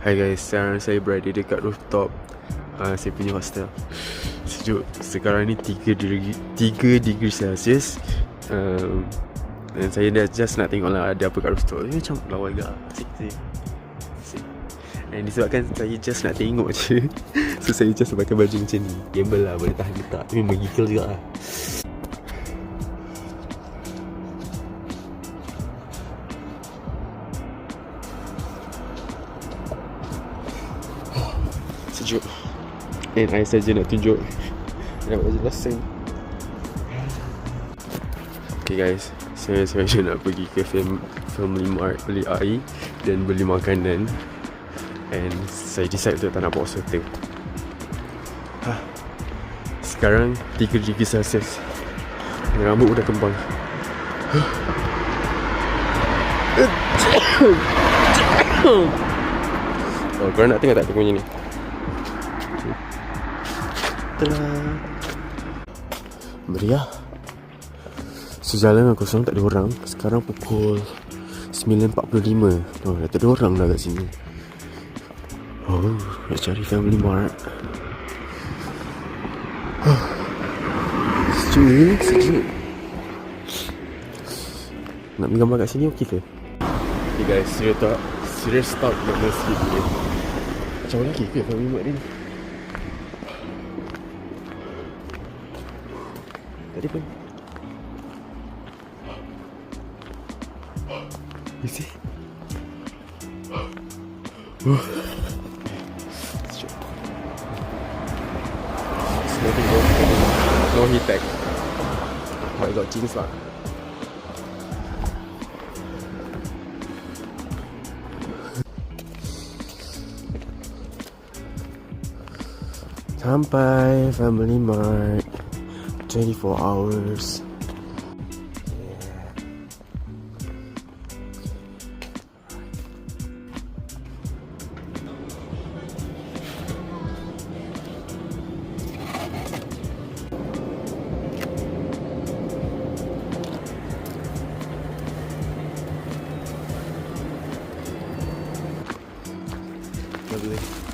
Hai guys, sekarang saya berada dekat rooftop saya punya hostel. Sejuk. Sekarang ni 3 degree Celsius. Dan saya dah just nak tengok lah ada apa kat rooftop. Ini macam lawa juga. Asik. Dan disebabkan saya just nak tengok je so saya just pakai baju macam ni. Gamble lah, boleh tahan letak. Tapi menggigil juga lah. Sejuk. And I saja nak tunjuk nak baju lasing. Okay guys, saya nak pergi ke Family Mart beli air dan beli makanan. And saya decide untuk tak nak bawa sweater. Sekarang 3 degree Celsius. Rambut dah kembang. Oh, korang nak tengok tak tengoknya ni? Tada. Meriah. Sejalan dengan kosong tak ada orang. Sekarang pukul 9.45. Oh, dah tak ada orang dah kat sini. Oh, nak cari Family Mart. Sejuk. Nak ambil gambar kat sini okey ke? Okay guys, serious talk nak sikit ni. Macam mana lagi ke Family Mart ni? Tadi pun you see? No heat tag. But I got jeans lah. Sampai Family Mart. 24 hours. Lovely.